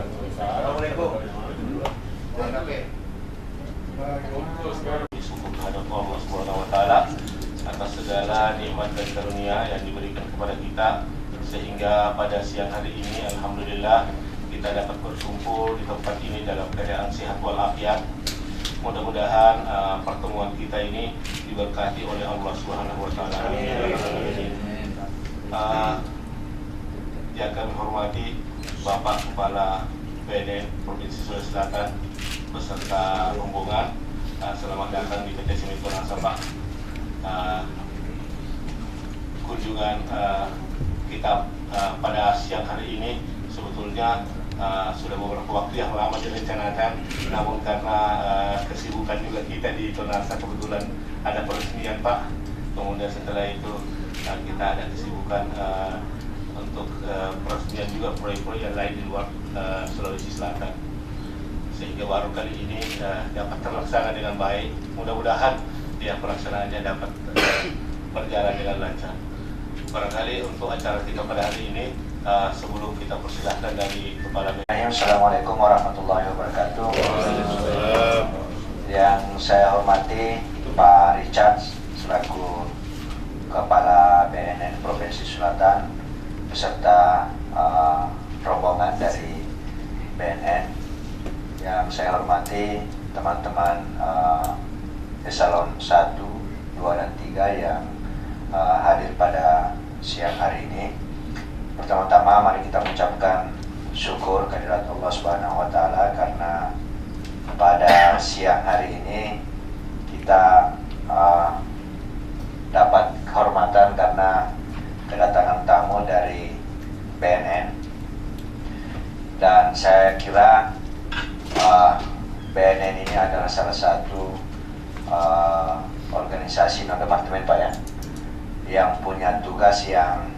Assalamualaikum. Syukur terhadap Allah Subhanahu wa taala atas segala nikmat dan karunia yang diberikan kepada kita, sehingga pada siang hari ini alhamdulillah kita dapat berkumpul di tempat ini dalam keadaan sehat walafiat. Mudah-mudahan pertemuan kita ini diberkati oleh Allah Subhanahu wa taala. Yang kami hormati Bapak Kepala BNN Provinsi Sulawesi Selatan beserta rombongan, selamat datang di PT Semen Tonasa, Pak. Kunjungan kita pada siang hari ini sebetulnya sudah beberapa waktu yang lama direncanakan, namun karena kesibukan juga kita di Tonasa, kebetulan ada peresmian, Pak. Kemudian setelah itu kita ada kesibukan untuk peresmian juga proyek-proyek yang lain di luar Sulawesi Selatan, sehingga baru kali ini dapat terlaksana dengan baik. Mudah-mudahan pelaksanaannya dapat berjalan dengan lancar. Barangkali untuk acara kita pada hari ini, sebelum kita persilahkan dari Kepala BNN. Assalamualaikum warahmatullahi wabarakatuh. Yang saya hormati Pak Richard selaku Kepala BNN Provinsi Selatan beserta rombongan dari BNN. Yang saya hormati teman-teman eselon 1, 2, dan 3 yang hadir pada siang hari ini. Pertama-tama mari kita mengucapkan syukur kehadirat Allah Subhanahu wa taala karena pada siang hari ini kita dapat kehormatan karena kedatangan tamu dari BNN. Dan saya kira BNN ini adalah salah satu organisasi non-departemen, Pak, ya, yang punya tugas yang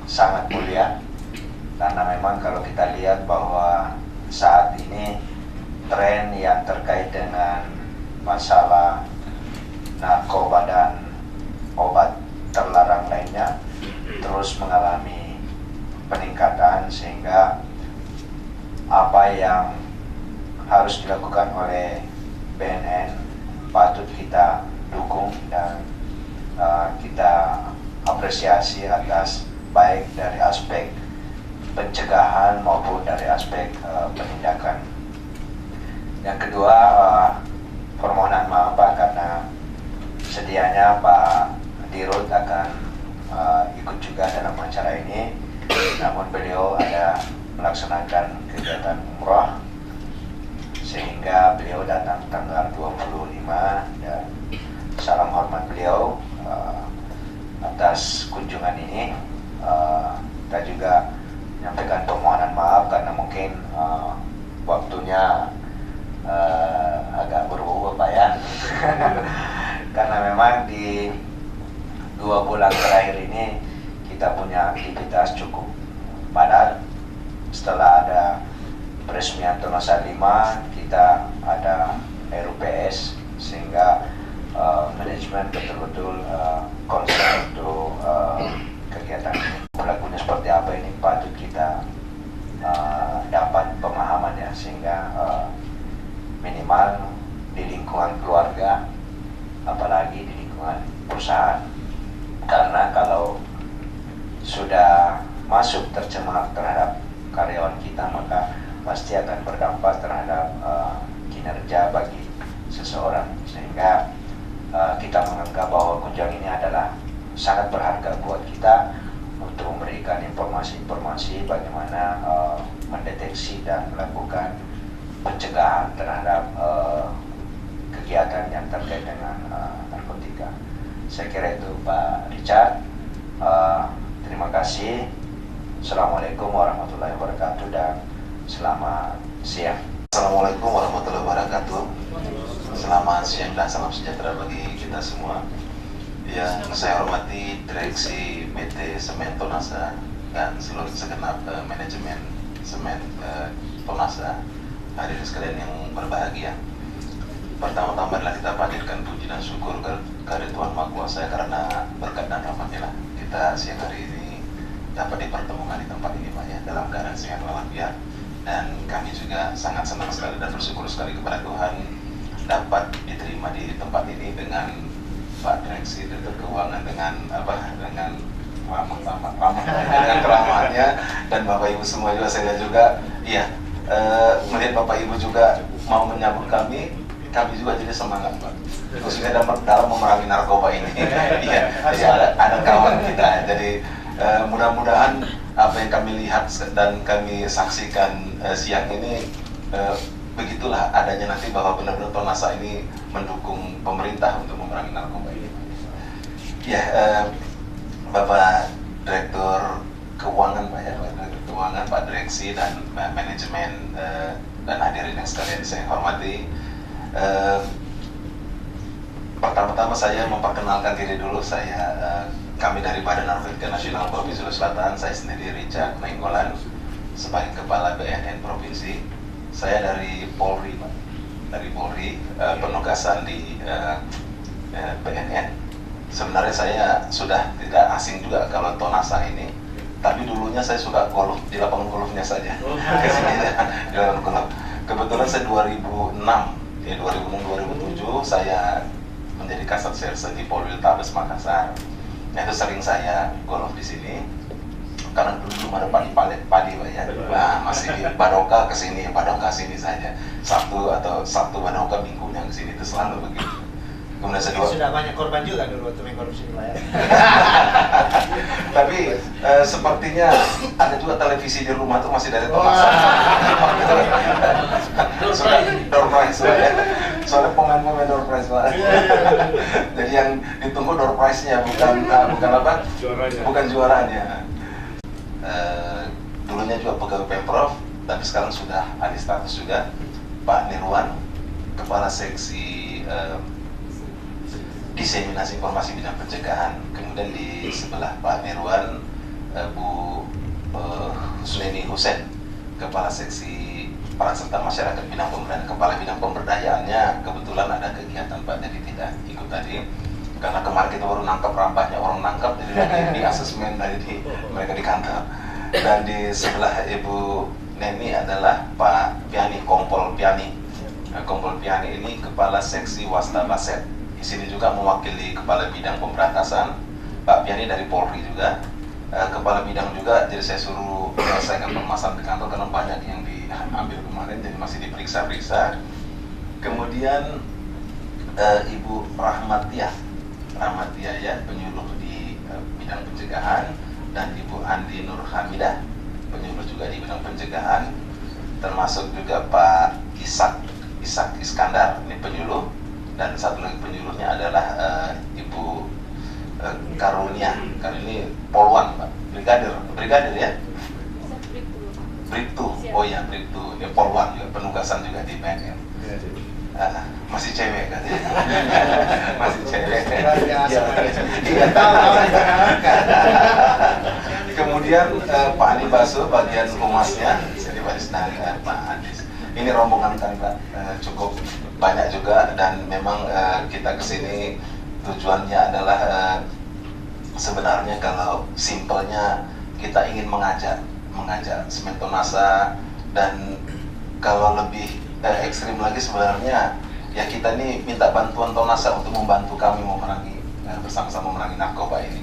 sangat mulia. Karena memang kalau kita lihat bahwa saat ini tren yang terkait dengan masalah narkoba dan obat terlarang lainnya terus mengalami peningkatan, sehingga apa yang harus dilakukan oleh BNN patut kita dukung dan kita apresiasi atas baik dari aspek pencegahan maupun dari aspek penindakan. Yang kedua, permohonan maaf, Pak, karena sedianya Pak Dirut akan ikut juga dalam acara ini, namun beliau ada melaksanakan kegiatan umroh sehingga beliau datang tanggal 25, dan salam hormat beliau atas kunjungan ini. Kita juga menyampaikan permohonan maaf karena mungkin waktunya agak berubah, Pak, ya. Karena memang di 2 bulan terakhir ini kita punya aktivitas cukup padat. Setelah ada peresmian Tonasa 5, kita ada RUPS, sehingga manajemen betul-betul konsen untuk kegiatan ini. Berlakunya seperti apa ini patut kita dapat pemahaman, ya, sehingga minimal di lingkungan keluarga, apalagi di lingkungan perusahaan. Karena kalau sudah masuk tercemar terhadap karyawan kita, maka pasti akan berdampak terhadap kinerja bagi seseorang. Sehingga kita menganggap bahwa kunjungan ini adalah sangat berharga buat kita untuk memberikan informasi-informasi bagaimana mendeteksi dan melakukan pencegahan terhadap kegiatan yang terkait dengan narkotika. Saya kira itu, Pak Richard. Terima kasih. Assalamualaikum warahmatullahi wabarakatuh dan selamat siang. Assalamualaikum warahmatullahi wabarakatuh. Selamat siang dan salam sejahtera bagi kita semua. Yang saya hormati Direksi PT Semen Tonasa dan seluruh segenap manajemen Semen Tonasa, hadirin sekalian yang berbahagia. Pertama-tama adalah kita panjatkan puji dan syukur kepada Tuhan Maha Kuasa, karena berkat dan rahmat-Nya kita siang hari ini dapat dipertemukan di tempat ini, Pak, ya, dalam keadaan sehat walafiat. Dan kami sangat senang sekali dan bersyukur sekali kepada Tuhan dapat diterima di tempat ini dengan Pak Direksi Direktur Keuangan dengan ramah dengan keramahannya, dan Bapak Ibu semua juga. Saya juga melihat Bapak Ibu juga mau menyambut kami juga jadi semangat, Pak, khususnya dalam memerangi narkoba ini. Iya, jadi ada kawan kita. Jadi mudah-mudahan apa yang kami lihat dan kami saksikan siang ini, begitulah adanya nanti, bahwa benar-benar Tonasa ini mendukung pemerintah untuk memerangi narkoba ini. Ya, Bapak Direktur Keuangan, Pak Direktur Keuangan, Pak Direksi dan manajemen dan hadirin yang sekalian saya hormati. Pertama-tama saya memperkenalkan diri dulu. Kami dari Badan Narkotika Nasional Provinsi Sulawesi Selatan. Saya sendiri Richard Nainggolan sebagai Kepala BNN Provinsi. Saya dari Polri, Pak. Dari Polri, penugasan di BNN. Sebenarnya saya sudah tidak asing juga kalau Tonasa ini, tapi dulunya saya suka golf di lapangan golfnya saja. Di lapangan golf. Kebetulan saya 2006-2007 saya menjadi Kasat Serse di Polwiltabes Makassar. Nah, itu sering saya golf di sini karena dulu belum ada padi Pak ya. Nah, masih di Badoka kesini, Badoka sini saja. Sabtu Badoka, minggunya kesini, itu selalu begitu. Kemudian sudah banyak korban juga dulu waktu main korupsi Pak ya. Tapi sepertinya ada juga televisi di rumah tuh masih dari Tonasa. Door prize, soalnya pemain door prize, Pak. Jadi yang ditunggu door prize-nya, bukan apa? Bukan juaranya. Dulunya juga pegawai Pemprov, tapi sekarang sudah alih status juga. Pak Nirwan, Kepala Seksi Diseminasi Informasi Bidang Pencegahan. Kemudian di sebelah Pak Nirwan, Bu Husneni Husen, Kepala Seksi Peran Serta Masyarakat Bidang Pemberdayaan. Kepala Bidang Pemberdayaannya kebetulan ada kegiatan, Pak, jadi tidak ikut tadi. Karena kemarin kita baru nangkap rampahnya, orang nangkap, jadi lagi di asesmen tadi mereka di kantor. Dan di sebelah Ibu Neni adalah Pak Piani, Kompol Piani. Kompol Piani ini Kepala Seksi Wasta Baset. Di sini juga mewakili Kepala Bidang Pemberantasan, Pak Piani dari Polri juga. Kepala Bidang juga, jadi saya suruh menyelesaikan permasalahan di kantor karena banyak yang diambil kemarin, jadi masih diperiksa-periksa. Kemudian Ibu Rahmatiah ya, penyuluh di bidang pencegahan, dan Ibu Andi Nur Hamidah, penyuluh juga di bidang pencegahan, termasuk juga Pak Isak Iskandar, ini penyuluh, dan satu lagi penyuluhnya adalah Ibu Karunia. Ini Polwan, Pak, brigadir ya, Bribtu, oh ya Bribtu, ini Polwan juga, penugasan juga di BNN. Masih cewek kan? Masih cewek. Iya. Kemudian Pak Adi Basu bagian humasnya, jadi Pak Adis. Ini rombongan kami, Pak, cukup banyak juga, dan memang kita kesini tujuannya adalah sebenarnya kalau simpelnya kita ingin mengajak Semen Tonasa, dan kalau lebih ekstrim lagi sebenarnya ya kita ini minta bantuan Tonasa untuk membantu kami memerangi bersama-sama memerangi narkoba ini.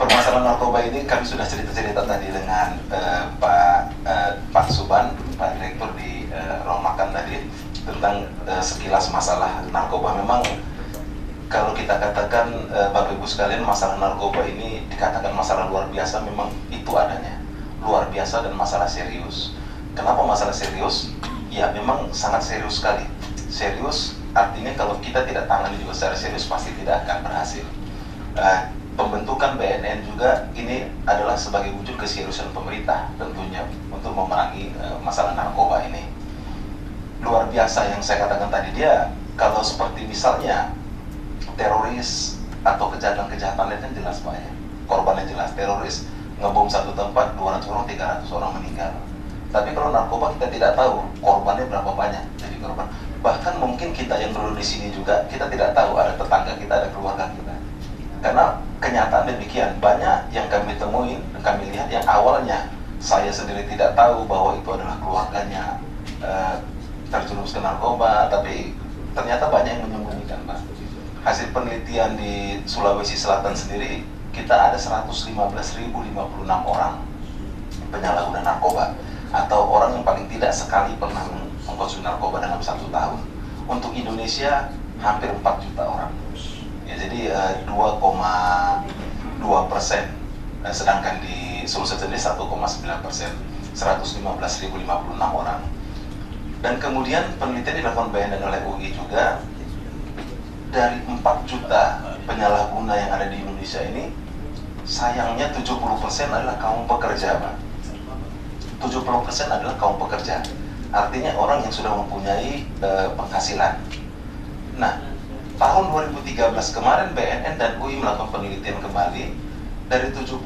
Permasalahan narkoba ini kami sudah cerita-cerita tadi dengan Pak Suban, Pak Direktur di ruang makan tadi, tentang sekilas masalah narkoba. Memang kalau kita katakan Bapak Ibu sekalian, masalah narkoba ini dikatakan masalah luar biasa, memang itu adanya, luar biasa dan masalah serius. Kenapa masalah serius? Ya memang sangat serius sekali. Serius artinya kalau kita tidak tangani juga secara serius pasti tidak akan berhasil. Pembentukan BNN juga ini adalah sebagai wujud keseriusan pemerintah tentunya untuk memerangi masalah narkoba ini. Luar biasa yang saya katakan tadi, dia kalau seperti misalnya teroris atau kejahatan-kejahatan lain kan jelas, Pak ya. Korbannya jelas, teroris ngebom satu tempat 200 orang, 300 orang meninggal. Tapi kalau narkoba kita tidak tahu korbannya berapa banyak jadi korban. Bahkan mungkin kita yang dulu di sini juga kita tidak tahu ada tetangga kita, ada keluarga kita. Karena kenyataan demikian, banyak yang kami temuin, kami lihat yang awalnya saya sendiri tidak tahu bahwa itu adalah keluarganya terjerumus ke narkoba, tapi ternyata banyak yang menyembunyikan, Pak. Hasil penelitian di Sulawesi Selatan sendiri, kita ada 115.056 orang penyalahguna narkoba, atau orang yang paling tidak sekali pernah mengkonsumsi narkoba dalam 1 tahun. Untuk Indonesia hampir 4 juta orang. Ya, jadi 2,2%, sedangkan di Sulawesi sendiri 1,9%, 115.056 orang. Dan kemudian penelitian dilakukan BNN oleh UI juga, dari 4 juta penyalahguna yang ada di Indonesia ini, sayangnya 70% adalah kaum pekerja, Pak. 70% adalah kaum pekerja. Artinya orang yang sudah mempunyai penghasilan. Nah, tahun 2013 kemarin BNN dan UI melakukan penelitian kembali, dari 70%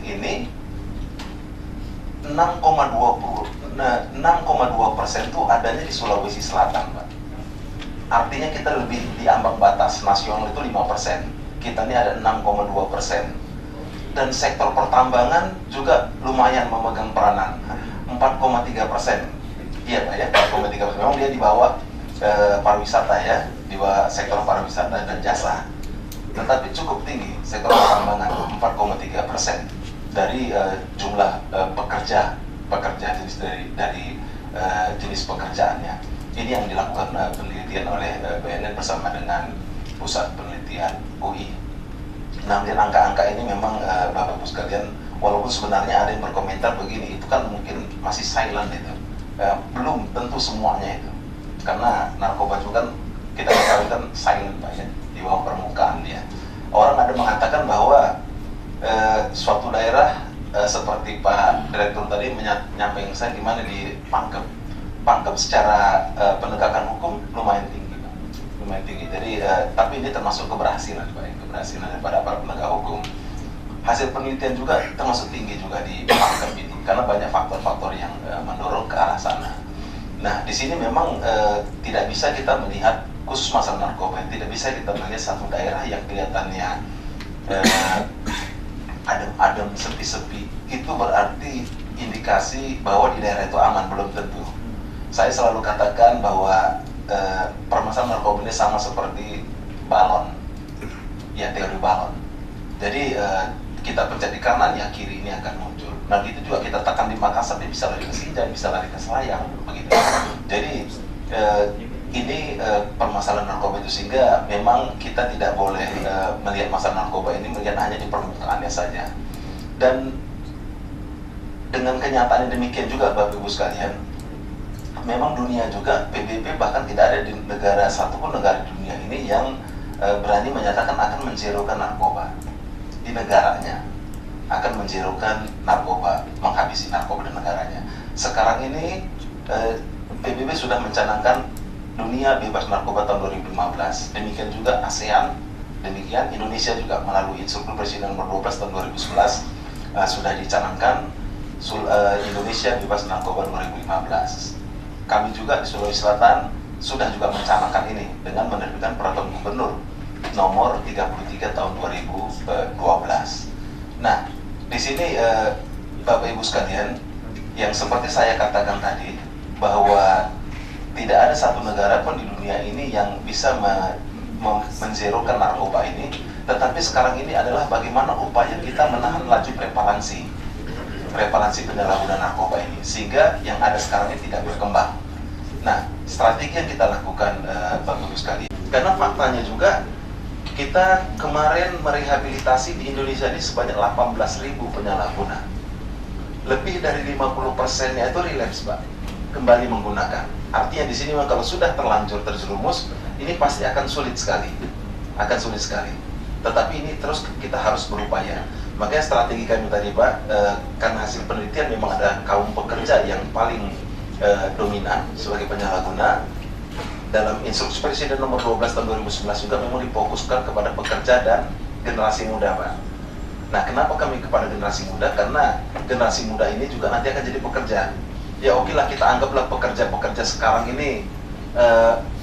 ini 6,2% itu adanya di Sulawesi Selatan, Pak. Artinya kita lebih di ambang batas nasional itu 5%. Kita ini ada 6,2%. Dan sektor pertambangan juga lumayan memegang peranan, 4,3%. Iya, Pak ya, 4,3%. Memang dia di bawah pariwisata ya, di bawah sektor pariwisata dan jasa. Tetapi cukup tinggi sektor pertambangan, 4,3% dari jumlah pekerja jenis dari jenis pekerjaannya. Ini yang dilakukan penelitian oleh BNN bersama dengan Pusat Penelitian UI. Nah, melihat angka-angka ini memang Bapak Ibu sekalian, walaupun sebenarnya ada yang berkomentar begini, itu kan mungkin masih silent itu, belum tentu semuanya itu, karena narkoba juga kan kita ketahui kan silent, Pak ya, di bawah permukaan dia. Orang ada mengatakan bahwa suatu daerah seperti Pak Direktur tadi menyampaikan saya gimana di Pangkep secara penegakan hukum lumayan tinggi, Pak. Lumayan tinggi. Jadi tapi ini termasuk keberhasilan, Pak, keberhasilan daripada para penegak hukum. Hasil penelitian juga termasuk tinggi juga di Pangkep ini, karena banyak faktor-faktor yang mendorong ke arah sana. Nah, di sini memang tidak bisa kita melihat khusus masalah narkoba, tidak bisa kita melihat satu daerah yang kelihatannya adem-adem, sepi-sepi, itu berarti indikasi bahwa di daerah itu aman, belum tentu. Saya selalu katakan bahwa permasalahan narkoba ini sama seperti balon, ya, teori balon. Jadi kita pencet di kanan, ya kiri ini akan muncul. Nah, gitu juga kita tekan di Makassar, dia bisa lari ke Sinjai, bisa lari ke Selayang, begitu. Jadi ini permasalahan narkoba itu, sehingga memang kita tidak boleh melihat masalah narkoba ini melihat hanya di permukaannya saja. Dan dengan kenyataan demikian juga, Bapak Ibu sekalian, memang dunia juga, PBB bahkan tidak ada di negara, satupun negara di dunia ini yang berani menyatakan akan menzerokan narkoba di negaranya, akan menzerokan narkoba, menghabisi narkoba di negaranya. Sekarang ini PBB sudah mencanangkan dunia bebas narkoba tahun 2015. Demikian juga ASEAN, demikian Indonesia juga melalui Instruksi Presiden nomor 12 tahun 2011 sudah dicanangkan Indonesia bebas narkoba 2015. Kami juga di Sulawesi Selatan sudah juga mencanangkan ini dengan menerbitkan Peraturan Gubernur nomor 33 tahun 2012. Nah, di sini Bapak Ibu sekalian, yang seperti saya katakan tadi, bahwa tidak ada satu negara pun di dunia ini yang bisa menzerokan narkoba ini. Tetapi sekarang ini adalah bagaimana upaya kita menahan laju prevalensi penyalahgunaan narkoba ini, sehingga yang ada sekarang ini tidak berkembang. Nah, strategi yang kita lakukan Bapak Ibu sekalian, karena faktanya juga kita kemarin merehabilitasi di Indonesia ini sebanyak 18.000 penyalahguna. Lebih dari 50%-nya itu relapse, Pak, kembali menggunakan. Artinya di sini memang kalau sudah terlanjur terjerumus, ini pasti akan sulit sekali. Tetapi ini terus kita harus berupaya. Makanya strategi kami tadi, Pak, karena hasil penelitian memang ada kaum pekerja yang paling dominan sebagai penyalahguna. Dalam Instruksi Presiden nomor 12 tahun 2011 juga memang difokuskan kepada pekerja dan generasi muda, Pak. Nah, kenapa kami kepada generasi muda? Karena generasi muda ini juga nanti akan jadi pekerja. Ya oke lah, kita anggaplah pekerja-pekerja sekarang ini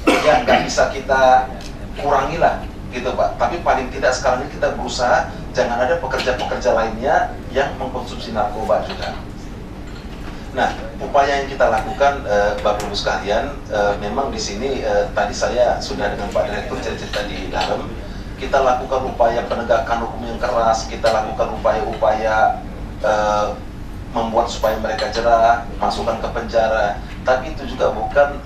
ya nggak bisa kita kurangi lah gitu, Pak. Tapi paling tidak sekarang ini kita berusaha jangan ada pekerja-pekerja lainnya yang mengkonsumsi narkoba juga. Nah, upaya yang kita lakukan, Bapak Ibu sekalian, memang di sini tadi saya sudah dengan Pak Direktur cerita di dalam, kita lakukan upaya penegakan hukum yang keras, kita lakukan upaya-upaya membuat supaya mereka jerah, masukkan ke penjara. Tapi itu juga bukan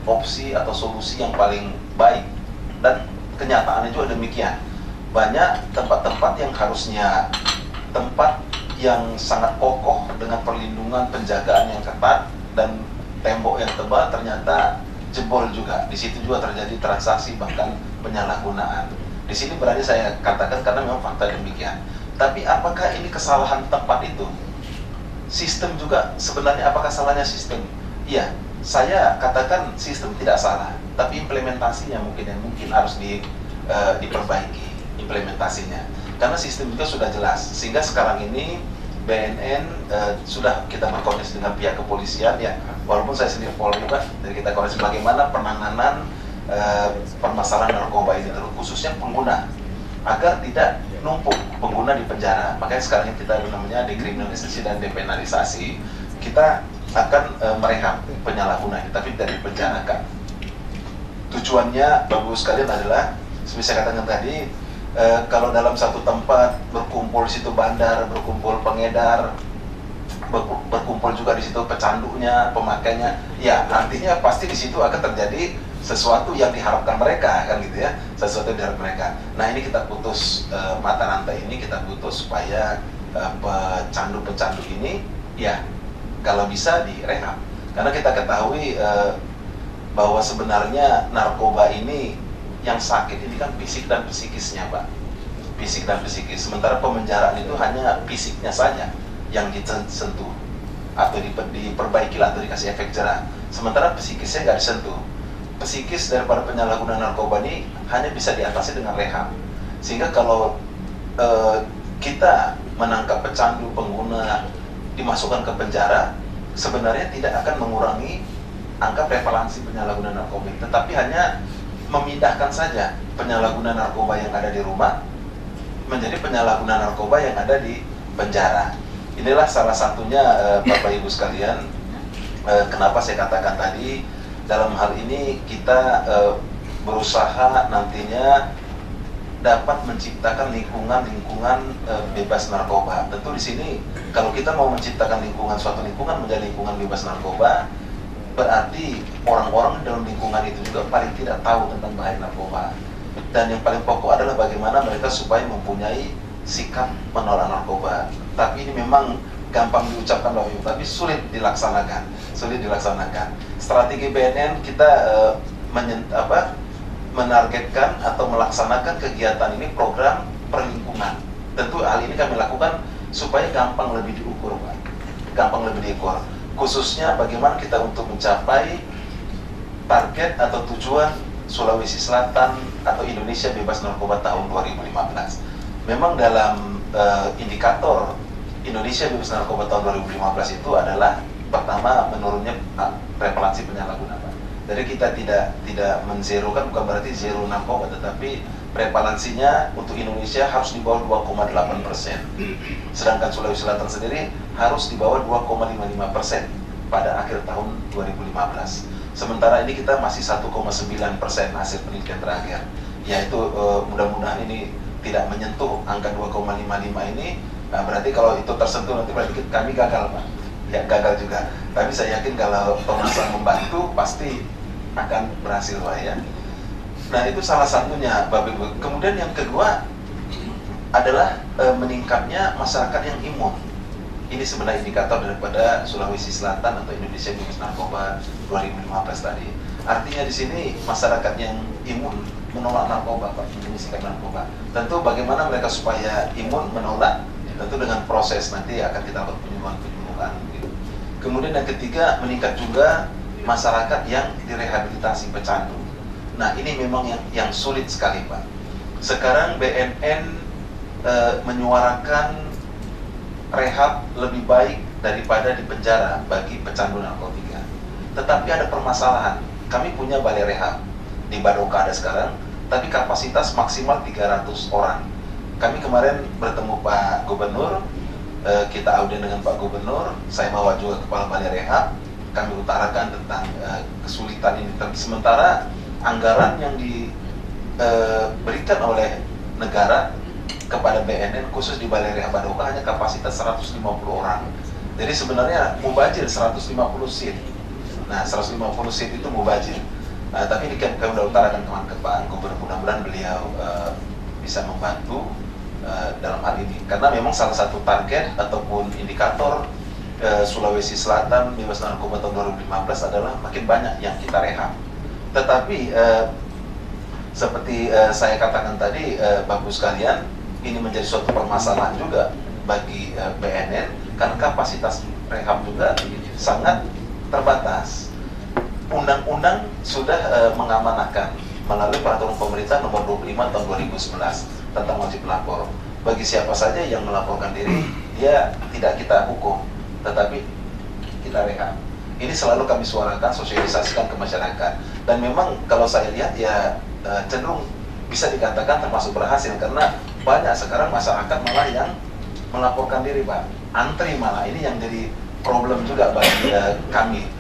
opsi atau solusi yang paling baik, dan kenyataannya juga demikian. Banyak tempat-tempat yang harusnya tempat yang sangat kokoh dengan perlindungan penjagaan yang ketat dan tembok yang tebal ternyata jebol juga. Di situ juga terjadi transaksi bahkan penyalahgunaan. Di sini berarti saya katakan karena memang fakta demikian. Tapi apakah ini kesalahan tempat itu? Sistem juga sebenarnya, apakah salahnya sistem? Iya, saya katakan sistem tidak salah, tapi implementasinya mungkin harus diperbaiki implementasinya. Karena sistem juga sudah jelas, sehingga sekarang ini BNN sudah kita berkoordinasi dengan pihak kepolisian ya, walaupun saya sendiri Polri Pak, jadi kita koordinasi bagaimana penanganan permasalahan narkoba ini, terus khususnya pengguna, agar tidak numpuk pengguna di penjara. Makanya sekarang kita namanya dekriminalisasi dan depenalisasi, kita akan merehab penyalahguna, tapi dari penjara kan. Tujuannya Bapak-Ibu sekalian adalah, seperti saya katakan tadi, kalau dalam satu tempat berkumpul di situ bandar, berkumpul pengedar, berkumpul juga di situ pecandunya, pemakainya, ya nantinya pasti di situ akan terjadi sesuatu yang diharapkan mereka, kan gitu ya, sesuatu yang diharapkan mereka. Nah ini kita putus mata rantai ini, kita putus supaya pecandu-pecandu ini, ya kalau bisa direhab. Karena kita ketahui bahwa sebenarnya narkoba ini yang sakit ini kan fisik dan psikisnya Pak, fisik dan psikis. Sementara pemenjaraan itu hanya fisiknya saja yang disentuh atau diperbaiki atau dikasih efek jerah. Sementara psikisnya nggak disentuh. Psikis daripada penyalahgunaan narkoba ini hanya bisa diatasi dengan rehab. Sehingga kalau kita menangkap pecandu, pengguna, dimasukkan ke penjara, sebenarnya tidak akan mengurangi angka prevalensi penyalahgunaan narkoba, tetapi hanya memindahkan saja penyalahgunaan narkoba yang ada di rumah menjadi penyalahgunaan narkoba yang ada di penjara. Inilah salah satunya Bapak Ibu sekalian, kenapa saya katakan tadi dalam hal ini kita berusaha nantinya dapat menciptakan lingkungan bebas narkoba. Tentu di sini kalau kita mau menciptakan suatu lingkungan menjadi lingkungan bebas narkoba, berarti orang-orang dalam lingkungan itu juga paling tidak tahu tentang bahaya narkoba. Dan yang paling pokok adalah bagaimana mereka supaya mempunyai sikap menolak narkoba. Tapi ini memang gampang diucapkan Bapak Ibu, tapi sulit dilaksanakan. Strategi BNN kita menargetkan atau melaksanakan kegiatan ini program perlingkungan. Tentu hal ini kami lakukan supaya gampang lebih diukur, Pak. Khususnya bagaimana kita untuk mencapai target atau tujuan Sulawesi Selatan atau Indonesia bebas narkoba tahun 2015. Memang dalam indikator Indonesia bebas narkoba tahun 2015 itu adalah pertama menurunnya prevalensi penyalahgunaan. Jadi kita tidak menzerokan, bukan berarti zero narkoba, tetapi prevalensinya untuk Indonesia harus di bawah 2,8%. Sedangkan Sulawesi Selatan sendiri harus di bawah 2,55% pada akhir tahun 2015. Sementara ini kita masih 1,9% hasil penelitian terakhir. Yaitu mudah-mudahan ini tidak menyentuh angka 2,55 ini. Nah, berarti kalau itu tersentuh nanti berarti kami gagal, Pak. Ya gagal juga. Tapi saya yakin kalau Komnas HAM membantu pasti akan berhasil, Pak ya. Nah itu salah satunya, Bapak Ibu. Kemudian yang kedua adalah meningkatnya masyarakat yang imun. Ini sebenarnya indikator daripada Sulawesi Selatan atau Indonesia bebas narkoba 2015 tadi. Artinya di sini masyarakat yang imun menolak narkoba, Pak, ini sikap narkoba. Tentu bagaimana mereka supaya imun menolak, tentu dengan proses nanti akan kita lakukan penyuluhan. Gitu. Kemudian yang ketiga, meningkat juga masyarakat yang direhabilitasi pecandu. Nah ini memang yang sulit sekali, Pak. Sekarang BNN menyuarakan rehab lebih baik daripada di penjara bagi pecandu narkotika. Tetapi ada permasalahan. Kami punya balai rehab di Badoka ada sekarang, tapi kapasitas maksimal 300 orang. Kami kemarin bertemu Pak Gubernur, kita audien dengan Pak Gubernur, saya bawa juga Kepala Balai Rehab, kami utarakan tentang kesulitan ini. Sementara anggaran yang diberikan oleh negara kepada BNN khusus di Balai Rehab Badoka hanya kapasitas 150 orang. Jadi sebenarnya mubazir 150 seat. Nah, 150 seat itu mubazir. Tapi kami sudah utarakan ke Pak Gubernur, mudah-mudahan beliau bisa membantu dalam hal ini. Karena memang salah satu target ataupun indikator Sulawesi Selatan bebas narkoba tahun 2015 adalah makin banyak yang kita rehab. Tetapi seperti saya katakan tadi, Bapak sekalian, ini menjadi suatu permasalahan juga bagi BNN karena kapasitas rehab juga sangat terbatas. Undang-undang sudah mengamanahkan melalui peraturan pemerintah nomor 25 tahun 2011 tentang wajib lapor. Bagi siapa saja yang melaporkan diri, dia tidak kita hukum, tetapi kita rehab. Ini selalu kami suarakan, sosialisasikan ke masyarakat. Dan memang kalau saya lihat ya cenderung bisa dikatakan termasuk berhasil, karena banyak sekarang masyarakat malah yang melaporkan diri, Pak. Antri malah, ini yang jadi problem juga bagi kami.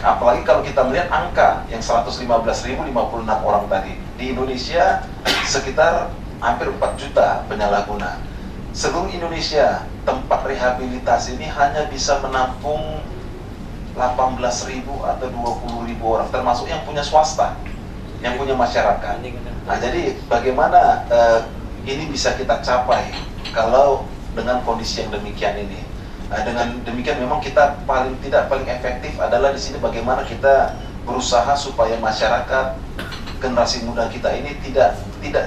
Apalagi kalau kita melihat angka yang 115.056 orang tadi. Di Indonesia sekitar hampir 4 juta penyalahguna. Seluruh Indonesia tempat rehabilitasi ini hanya bisa menampung 18.000 atau 20.000 orang, termasuk yang punya swasta, yang punya masyarakat. Nah, jadi bagaimana ini bisa kita capai kalau dengan kondisi yang demikian ini? Dengan demikian memang kita paling efektif adalah di sini bagaimana kita berusaha supaya masyarakat generasi muda kita ini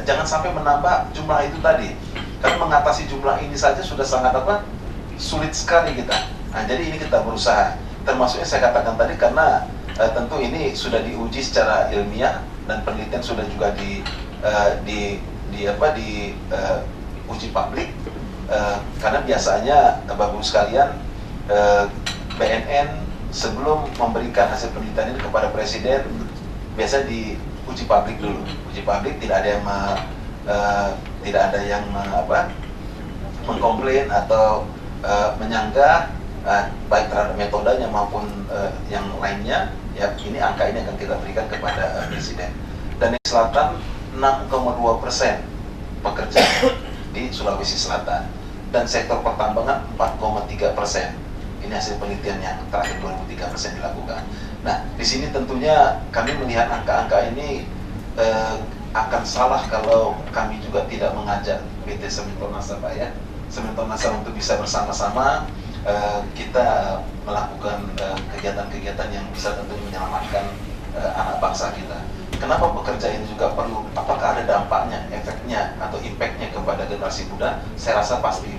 jangan sampai menambah jumlah itu tadi. Karena mengatasi jumlah ini saja sudah sangat sulit sekali kita. Nah, jadi ini kita berusaha. Termasuknya saya katakan tadi karena tentu ini sudah diuji secara ilmiah dan penelitian sudah juga uji publik. Karena biasanya Bapak sekalian, BNN sebelum memberikan hasil penelitian ini kepada Presiden biasa diuji publik dulu. Uji publik tidak ada yang mengkomplain atau menyanggah baik terhadap metodenya maupun yang lainnya. Ya, ini angka ini akan kita berikan kepada Presiden. Dan di Selatan 6,2% pekerja di Sulawesi Selatan, dan sektor pertambangan 4,3%. Ini hasil penelitian yang terakhir 2013 dilakukan. Nah, di sini tentunya kami melihat angka-angka ini akan salah kalau kami juga tidak mengajak PT Sementor Nasabah ya, Sementor Nasabah untuk bisa bersama-sama kita melakukan kegiatan-kegiatan yang bisa tentu menyelamatkan anak bangsa kita. Kenapa pekerja ini juga perlu? Apakah ada dampaknya, efeknya, atau impactnya kepada generasi muda? Saya rasa pasti.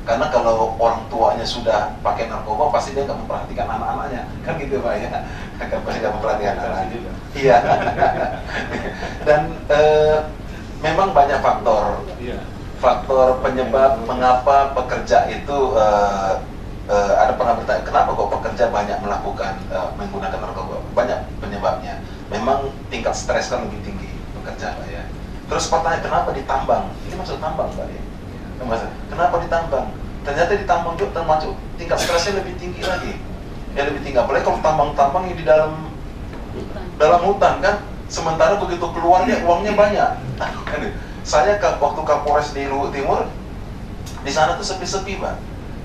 Karena kalau orang tuanya sudah pakai narkoba, pasti dia nggak memperhatikan anak-anaknya, kan gitu Pak ya? Kan pasti nggak memperhatikan anak-anaknya. Iya. Dan memang banyak faktor penyebab mengapa pekerja itu ada pernah bertanya, kenapa kok pekerja banyak melakukan menggunakan narkoba? Banyak penyebabnya. Memang tingkat stres kan lebih tinggi pekerja Pak ya. Terus pertanyaan, kenapa ditambang? Ini maksud tambang Pak ya? Kenapa ditambang? Ternyata ditambang juga termasuk tingkat stresnya lebih tinggi lagi. Ya lebih tinggi. Apalagi kalau tambang-tambang yang di dalam hutan kan. Sementara begitu keluarnya uangnya banyak. Saya waktu Kapolres di Luhut Timur, di sana tuh sepi-sepi Pak.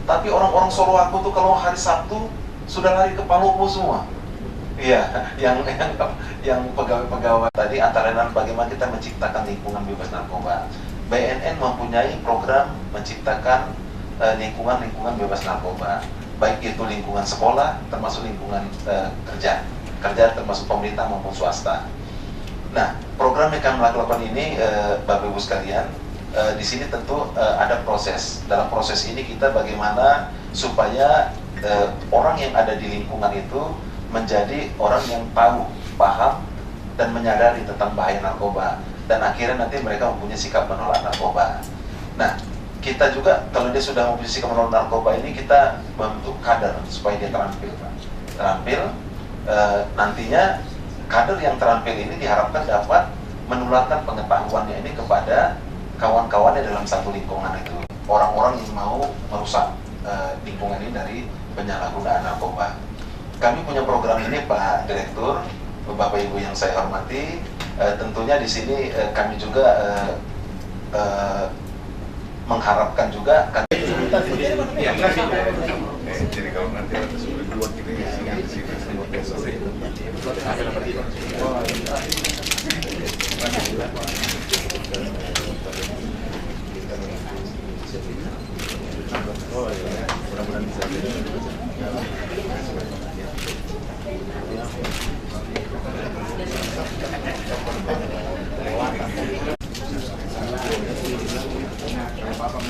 Tapi orang-orang Soloako tuh kalau hari Sabtu sudah lari ke Palopo semua. Iya, yang pegawai-pegawai tadi antara lain bagaimana kita menciptakan lingkungan bebas narkoba. BNN mempunyai program menciptakan lingkungan bebas narkoba, baik itu lingkungan sekolah, termasuk lingkungan kerja termasuk pemerintah maupun swasta. Nah, program yang kami lakukan ini, Bapak Ibu sekalian, di sini tentu ada proses. Dalam proses ini kita bagaimana supaya orang yang ada di lingkungan itu menjadi orang yang tahu, paham, dan menyadari tentang bahaya narkoba, dan akhirnya nanti mereka mempunyai sikap menolak narkoba. Nah, kita juga kalau dia sudah mempunyai sikap menolak narkoba ini, kita membentuk kader supaya dia terampil, Pak. Nantinya kader yang terampil ini diharapkan dapat menularkan pengetahuannya ini kepada kawan-kawannya dalam satu lingkungan itu, orang-orang yang mau merusak lingkungan ini dari penyalahgunaan narkoba. Kami punya program ini, Pak Direktur, Bapak Ibu yang saya hormati. Tentunya di sini kami juga mengharapkan juga. Jadi kalau nanti ada sudah dua kita yang sini semua sore. Oh ya, mudah-mudahan bisa. Bapak